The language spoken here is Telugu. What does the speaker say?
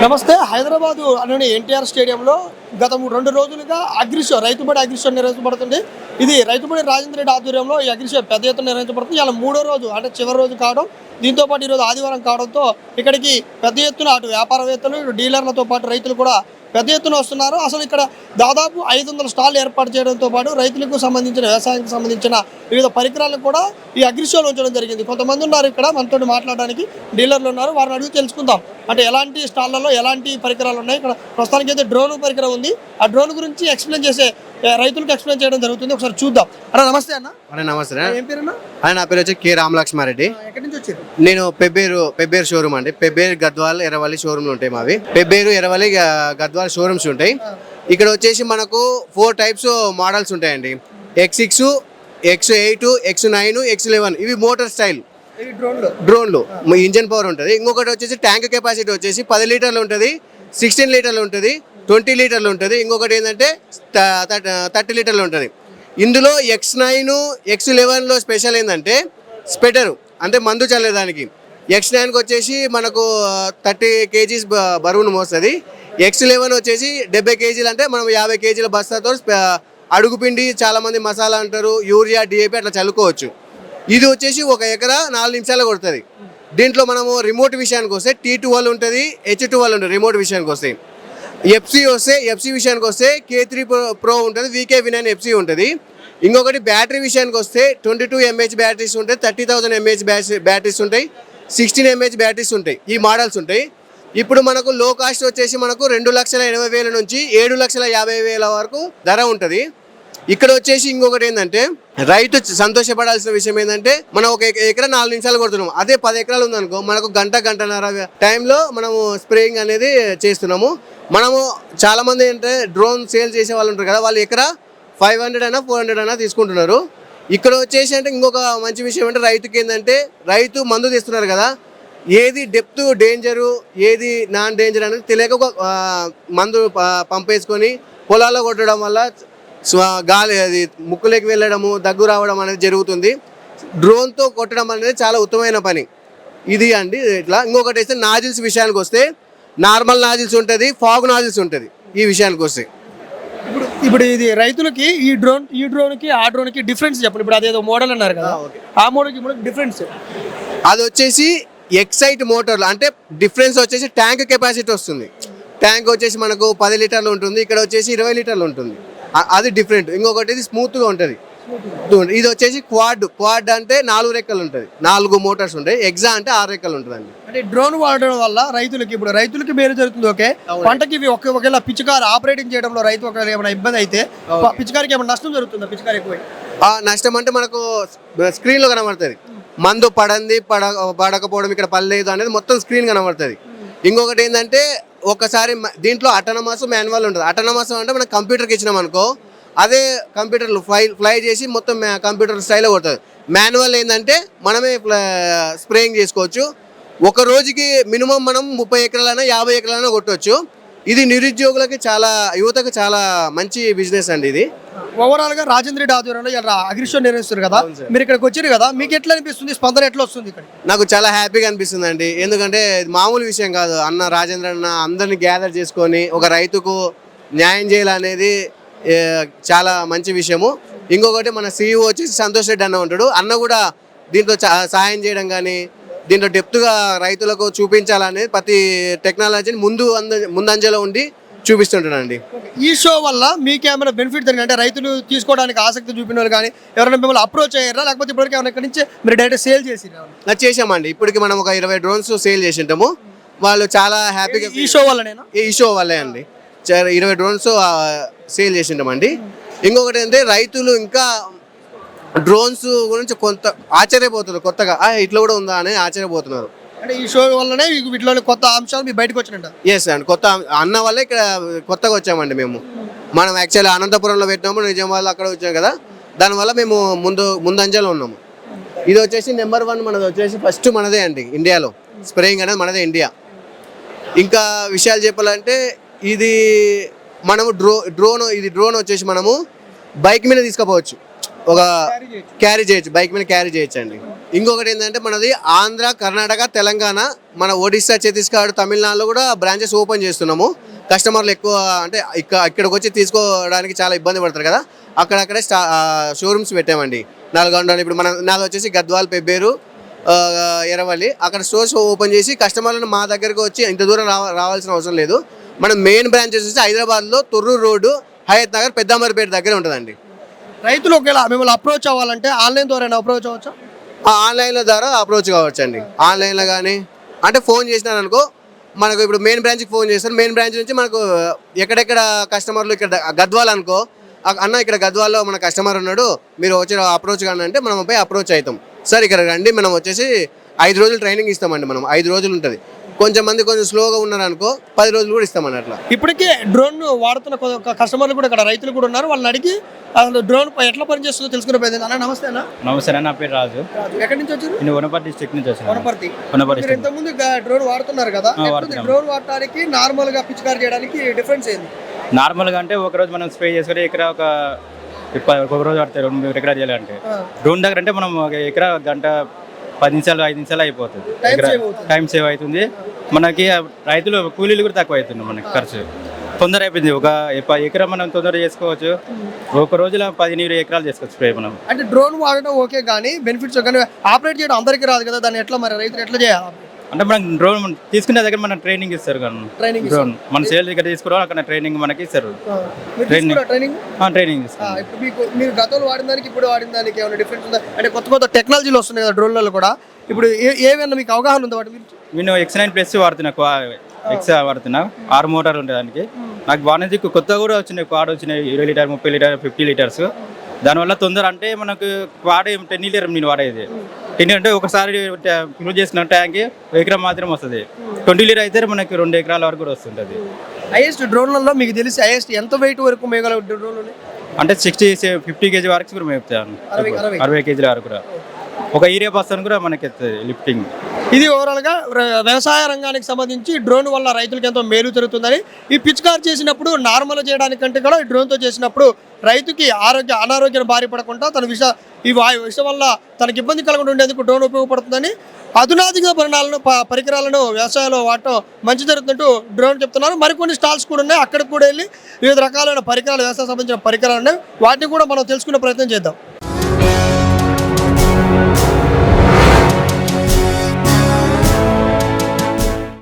నమస్తే. హైదరాబాదు అనే ఎన్టీఆర్ స్టేడియంలో గత 2 రోజులుగా అగ్రిషో రైతుబడి అగ్రిషో నిర్వహించబడుతుంది. ఇది రైతుబడి రాజేంద్ర రెడ్డి ఆధ్వర్యంలో ఈ అగ్రిషో పెద్ద ఎత్తున నిర్వహించబడుతుంది. ఇలా 3వ రోజు అంటే చివరి రోజు కావడం, దీంతో పాటు ఈరోజు ఆదివారం కావడంతో ఇక్కడికి పెద్ద ఎత్తున అటు వ్యాపారవేత్తలు, ఇటు డీలర్లతో పాటు రైతులు కూడా పెద్ద ఎత్తున వస్తున్నారు. అసలు ఇక్కడ దాదాపు 500 స్టాళ్ళు ఏర్పాటు చేయడంతో పాటు రైతులకు సంబంధించిన, వ్యవసాయానికి సంబంధించిన వివిధ పరికరాలను కూడా ఈ అగ్రిషోలో ఉంచడం జరిగింది. కొంతమంది ఉన్నారు ఇక్కడ మనతో మాట్లాడడానికి, డీలర్లు ఉన్నారు. వారిని అడిగి తెలుసుకుందాం అంటే ఎలాంటి స్టాళ్ళలో ఎలాంటి పరికరాలు ఉన్నాయి. ఇక్కడ ప్రస్తుతానికి అయితే డ్రోన్ పరికరం ఉంది. ఆ డ్రోన్ గురించి ఎక్స్ప్లెయిన్ చేసే రైతులకు ఎక్స్ప్లెయిన్ చేయడం జరుగుతుంది. ఒకసారి చూద్దాం. అన్న నమస్తే. అన్న నమస్తే. ఏం పేరు? నా పేరు వచ్చి కె రామలక్ష్మారెడ్డి. ఎక్కడి నుంచి వచ్చారు? నేను పెబ్బేరు షోరూమ్ అండి. పెబ్బేరు, గద్వాల్, ఎర్రవల్లి షోరూమ్లు ఉంటాయి మావి. పెబ్బేరు, ఎర్రవల్లి, గద్వాల్ షోరూమ్స్ ఉంటాయి. ఇక్కడ వచ్చేసి మనకు 4 టైప్స్ మోడల్స్ ఉంటాయండి. X6, X8, X9, X11 ఇవి మోటార్ స్టైల్ డ్రోన్లు. ఇంజన్ పవర్ ఉంటుంది. ఇంకొకటి వచ్చేసి ట్యాంక్ కెపాసిటీ వచ్చేసి 10 లీటర్లు ఉంటుంది, 16 లీటర్లు ఉంటుంది, 20 లీటర్లు ఉంటుంది. ఇంకొకటి ఏంటంటే 30 లీటర్లు ఉంటుంది. ఇందులో X9, X11లో స్పెషల్ ఏంటంటే స్పెటరు, అంటే మందు చల్లేదానికి. X9కి వచ్చేసి మనకు 30 kgs బరువును మోస్తుంది. X11 వచ్చేసి 70 kgలు, అంటే మనం 50 kgల బస్తాతో అడుగుపిండి, చాలామంది మసాలా అంటారు, యూరియా, DAP అట్లా చల్లుకోవచ్చు. ఇది వచ్చేసి 1 ఎకరా 4 నిమిషాలు కొడుతుంది. దీంట్లో మనము రిమోట్ విషయానికి వస్తే T12 ఉంటుంది, H12 ఉంటుంది. రిమోట్ విషయానికి వస్తే ఎఫ్సీ విషయానికి వస్తే K3 Pro ఉంటుంది, VK9 FC ఉంటుంది. ఇంకొకటి బ్యాటరీ విషయానికి వస్తే 22 mAh బ్యాటరీస్ ఉంటాయి, 30,000 mAh బ్యాటరీస్ ఉంటాయి, 16 mAh బ్యాటరీస్ ఉంటాయి. ఈ మోడల్స్ ఉంటాయి. ఇప్పుడు మనకు లో కాస్ట్ వచ్చేసి మనకు 2,80,000 నుంచి 7,50,000 వరకు ధర ఉంటుంది. ఇక్కడ వచ్చేసి ఇంకొకటి ఏంటంటే రైతు సంతోషపడాల్సిన విషయం ఏంటంటే మనం 1 ఎకరా 4 నిమిషాలు కొడుతున్నాము. అదే 10 ఎకరాలు ఉందనుకో మనకు గంటన్నర టైంలో మనము స్ప్రేయింగ్ అనేది చేస్తున్నాము. మనము చాలా మంది అంటే డ్రోన్ సేల్ చేసే వాళ్ళు ఉంటారు కదా, వాళ్ళు ఎకరా 500 అయినా 400 అయినా తీసుకుంటున్నారు. ఇక్కడ వచ్చేసి అంటే ఇంకొక మంచి విషయం అంటే రైతుకి ఏంటంటే రైతు మందు తీస్తున్నారు కదా, ఏది డెప్త్ డేంజరు, ఏది నాన్ డేంజర్ అనేది తెలియక మందు పంపేసుకొని పొలాల్లో కొట్టడం వల్ల గాలి అది ముక్కులోకి వెళ్ళడము, దగ్గు రావడం అనేది జరుగుతుంది. డ్రోన్తో కొట్టడం అనేది చాలా ఉత్తమమైన పని ఇది అండి. ఇట్లా ఇంకొకటి అయితే నాజిల్స్ విషయానికి వస్తే నార్మల్ నాజిల్స్ ఉంటుంది, ఫాగ్ నాజిల్స్ ఉంటుంది. ఈ విషయానికి వస్తే ఇప్పుడు ఇది రైతులకి ఈ డ్రోన్కి ఆ డ్రోన్కి డిఫరెన్స్ చెప్పండి. ఇప్పుడు అదేదో మోడల్ అన్నారు కదా, ఆ మోడల్కి డిఫరెన్స్ అది వచ్చేసి ఎక్సైట్ మోటార్లు. అంటే డిఫరెన్స్ వచ్చేసి ట్యాంక్ కెపాసిటీ వస్తుంది. ట్యాంక్ వచ్చేసి మనకు 10 లీటర్లు ఉంటుంది, ఇక్కడ వచ్చేసి 20 లీటర్లు ఉంటుంది. అది డిఫరెంట్. ఇంకొకటి ఇది స్మూత్గా ఉంటుంది. ఇది వచ్చేసి క్వాడ్ అంటే 4 రెక్కలు ఉంటుంది, 4 మోటార్స్ ఉంటాయి. ఎగ్జా అంటే 6 రెక్కలు ఉంటుందండి. అంటే డ్రోన్ వాడడం వల్ల రైతులకి మేలు జరుగుతుంది. ఓకే, పంటకి ఒకవేళ పిచికారి ఆపరేటింగ్ చేయడంలో రైతు ఒకవేళ ఏమైనా ఇబ్బంది అయితే పిచికారికి ఏమైనా నష్టం జరుగుతుందా? పిచికారి ఎక్కువ నష్టం అంటే మనకు స్క్రీన్లో కనబడుతుంది. మందు పడకపోవడం, ఇక్కడ పడలేదు అనేది మొత్తం స్క్రీన్ కనబడుతుంది. ఇంకొకటి ఏంటంటే ఒకసారి దీంట్లో అటానమస్ మాన్యువల్ ఉంటుంది. అటానమస్ అంటే మనం కంప్యూటర్కి ఇచ్చినాం అనుకో, అదే కంప్యూటర్లు ఫ్లై చేసి మొత్తం కంప్యూటర్ స్టైల్లో కొడుతుంది. మాన్యువల్ ఏంటంటే మనమే స్ప్రేయింగ్ చేసుకోవచ్చు. ఒక రోజుకి మినిమం మనం 30 ఎకరాలైనా 50 ఎకరాలైనా కొట్టవచ్చు. ఇది నిరుద్యోగులకి యువతకు చాలా మంచి బిజినెస్ అండి. ఇది ఓవరాల్ గా రాజేంద్ర రెడ్డి ఆధ్వర్యంలో అగ్రిషో నిర్వహిస్తారు కదా, మీరు ఇక్కడికి వచ్చారు కదా, మీకు ఎట్లా అనిపిస్తుంది? స్పందన ఎట్లా వస్తుంది? ఇక్కడ నాకు చాలా హ్యాపీగా అనిపిస్తుంది అండి. ఎందుకంటే మామూలు విషయం కాదు. రాజేంద్ర అన్న అందరిని గ్యాదర్ చేసుకొని ఒక రైతుకు న్యాయం చేయాలనేది చాలా మంచి విషయము. ఇంకొకటి మన CEO వచ్చేసి సంతోష్ రెడ్డి అన్న ఉంటాడు. అన్న కూడా దీంట్లో సహాయం చేయడం కానీ, దీంట్లో డెప్త్గా రైతులకు చూపించాలని ప్రతి టెక్నాలజీని ముందంజలో ఉండి చూపిస్తుంటానండి. ఈ షో వల్ల మీకు ఏమైనా బెనిఫిట్ జరిగింది? అంటే రైతులు తీసుకోవడానికి ఆసక్తి చూపిన వాళ్ళు కానీ ఎవరైనా మిమ్మల్ని అప్రోచ్ అయ్యారా, లేకపోతే ఇప్పటికీ ఏమైనా ఇక్కడి నుంచి మీరు డైరెక్ట్ సేల్ చేసామండి. ఇప్పటికి మనం ఒక 20 డ్రోన్స్ సేల్ చేసి ఉంటాము. వాళ్ళు చాలా హ్యాపీగా ఈ షో వల్లే అండి 20 డ్రోన్స్ సేల్ చేసి ఉంటామండి. ఇంకొకటి ఏంటంటే రైతులు ఇంకా డ్రోన్స్ గురించి కొంత ఆశ్చర్యపోతున్నారు. కొత్తగా ఇట్లా కూడా ఉందా అని ఆశ్చర్యపోతున్నారు. అంటే ఈ షో వల్లనే వీటిలో కొత్త అంశాలు మీ బయటకు వచ్చినట్ట? ఎస్ అండి, కొత్త అన్న వల్లే ఇక్కడ కొత్తగా వచ్చామండి. మనం యాక్చువల్లీ అనంతపురంలో పెట్టినాము, నిజామాబాద్లో అక్కడ వచ్చాం కదా, దానివల్ల మేము ముందంజలో ఉన్నాము. ఇది వచ్చేసి నెంబర్ 1 మనది వచ్చేసి ఫస్ట్ మనదే అండి ఇండియాలో. స్ప్రేయింగ్ అనేది మనదే ఇండియా. ఇంకా విషయాలు చెప్పాలంటే ఇది మనము డ్రోన్ వచ్చేసి మనము బైక్ మీద తీసుకుపోవచ్చు, ఒక క్యారీ చేయొచ్చు, బైక్ మీద క్యారీ చేయొచ్చు అండి. ఇంకొకటి ఏంటంటే మనది ఆంధ్ర, కర్ణాటక, తెలంగాణ, మన ఒడిస్సా, ఛత్తీస్గఢ్, తమిళనాడులో కూడా బ్రాంచెస్ ఓపెన్ చేస్తున్నాము. కస్టమర్లు ఎక్కువ అంటే ఇక్కడికి వచ్చి తీసుకోవడానికి చాలా ఇబ్బంది పడతారు కదా, అక్కడక్కడే షోరూమ్స్ పెట్టామండి. నల్గొండ ఇప్పుడు నాది వచ్చేసి గద్వాల్, పెబ్బేరు, ఎరవల్లి, అక్కడ స్టోర్స్ ఓపెన్ చేసి కస్టమర్లను మా దగ్గరకు వచ్చి ఇంత దూరం రావాల్సిన అవసరం లేదు. మన మెయిన్ బ్రాంచెస్ వచ్చి హైదరాబాద్లో తొర్రూరు రోడ్డు, హయత్ నగర్, పెద్దామరిపేట దగ్గర ఉంటుందండి. రైతులు ఒకవేళ మిమ్మల్ని అప్రోచ్ అవ్వాలంటే ఆన్లైన్ ద్వారా అప్రోచ్ అవ్వచ్చా? ఆన్లైన్ల ద్వారా అప్రోచ్ కావచ్చు అండి. ఆన్లైన్లో కానీ అంటే ఫోన్ చేసినారు అనుకో, మనకు ఇప్పుడు మెయిన్ బ్రాంచ్కి ఫోన్ చేస్తారు. మెయిన్ బ్రాంచ్ నుంచి మనకు ఎక్కడెక్కడ కస్టమర్లు, ఇక్కడ గద్వాల్ అనుకో, అన్న ఇక్కడ గద్వాల్లో మన కస్టమర్ ఉన్నాడు, మీరు వచ్చి అప్రోచ్ కానీ అంటే మనం పోయి అప్రోచ్ అవుతాం. సార్ ఇక్కడ రండి, మనం వచ్చేసి 5 రోజులు ట్రైనింగ్ ఇస్తామండి. మనం 5 రోజులు ఉంటుంది. కొంచెం స్లోగా ఉన్నారు అనుకో 10 రోజులు కూడా ఇస్తామని అట్లా. ఇప్పటికే డ్రోన్ వాడుతున్న కస్టమర్లు కూడా ఇక్కడ రైతులు కూడా ఉన్నారు. వాళ్ళని అడిగి అసలు డ్రోన్ ఎట్లా పనిచేస్తుందో తెలుసుకునే ప్రయత్నం. అన్న నమస్తే అన్న. నమస్తే అన్న, నా పేరు రాజు. ఎక్కడి నుంచి వచ్చారు? నేను వనపర్తి డిస్ట్రిక్ట్ నుంచి వచ్చాను. వనపర్తి. వనపర్తి మీరు ఇంతకుముందు డ్రోన్ వాడుతున్నారు కదా, డ్రోన్ వాడటానికి నార్మల్ గా పిచికారి చేయడానికి డిఫరెన్స్ ఏంది? నార్మల్గా అంటే ఒక రోజు మనం స్ప్రే చేసుకుని ఇక్కడ ఒక రోజు పడతాయి 2 ఎకరాలు చేయాలంటే. డ్రోన్ దగ్గర అంటే మనం ఒక ఎకరా గంట 10 నిమిషాలు 5 నిమిషాలు అయిపోతుంది. టైం సేవ్ అవుతుంది మనకి. రైతులు కూలీలు కూడా తక్కువ అవుతుంది మనకి, ఖర్చు తొందర అయిపోయింది. ఒక ఎకరా మనం తొందర చేసుకోవచ్చు. ఒక రోజులో 10-20 ఎకరాలు చేసుకోవచ్చు స్ప్రే మనం. అంటే డ్రోన్ వాడటం ఓకే, కానీ బెనిఫిట్స్ కానీ ఆపరేట్ చేయడం అందరికీ రాదు కదా, దాన్ని ఎట్లా మరి రైతులు ఎట్లా చేయాలి? అంటే మనం డ్రోన్ తీసుకునే దగ్గర మనం ట్రైనింగ్ ఇస్తారు కానీ డ్రోన్ మన సేల్ దగ్గర తీసుకోవాలి, అక్కడ ట్రైనింగ్ మనకి ఇస్తారు. ట్రైనింగ్ ఇస్తారు. మీరు గతంలో వాడిన దానికి ఇప్పుడు వాడిన దానికి ఏమైనా డిఫరెన్స్ ఉందా? అంటే కొత్త టెక్నాలజీలు వస్తున్నాయి కదా డ్రోన్లలో కూడా, ఇప్పుడు ఏమైనా మీకు అవగాహన ఉందా వాటి గురించి? నేను X9+ వాడుతున్నా, ఎక్స్ వాడుతున్నా. 6 మోటార్లు ఉంటాయి దానికి. నాకు బాగానే కొత్తగా కూడా వచ్చినాయి, క్వాడ్ వచ్చినాయి 20 లీటర్, 30 లీటర్, 50 లీటర్స్. దానివల్ల తొందర అంటే మనకు క్వాడ్ 10 లీటర్ నేను వాడేది. 10 అంటే ఒకసారి ఫిల్ చేసిన ట్యాంక్ ఎకరం మాత్రం వస్తుంది. 20 లీటర్ అయితే మనకి 2 ఎకరాల వరకు కూడా వస్తుంటుంది. హైయెస్ట్ డ్రోన్లలో మీకు తెలిసి హైయెస్ట్ ఎంత వెయిట్ వరకు మేఘాల డ్రోన్లు? అంటే 60-50 కేజీ వరకు కూడా మేపుతాను. 60 కేజీల వరకు కూడా. ఒక ఏరియా బస్తాను కూడా మనకి లిఫ్టింగ్. ఇది ఓవరాల్గా వ్యవసాయ రంగానికి సంబంధించి డ్రోన్ వల్ల రైతులకు ఎంతో మేలు జరుగుతుందని, ఈ పిచికారి చేసినప్పుడు నార్మల్ చేయడానికంటే కూడా ఈ డ్రోన్తో చేసినప్పుడు రైతుకి అనారోగ్యం బారి పడకుండా తన విషయం వల్ల తనకి ఇబ్బంది కలగకుండా ఉండేందుకు డ్రోన్ ఉపయోగపడుతుందని, అధునాతిక పరికరాలను వ్యవసాయంలో వాడటం మంచి జరుగుతుంటూ డ్రోన్ చెప్తున్నారు. మరికొన్ని స్టాల్స్ కూడా ఉన్నాయి, అక్కడికి కూడా వెళ్ళి వివిధ రకాలైన పరికరాలు, వ్యవసాయ సంబంధించిన పరికరాలు ఉన్నాయి, వాటిని కూడా మనం తెలుసుకునే ప్రయత్నం చేద్దాం.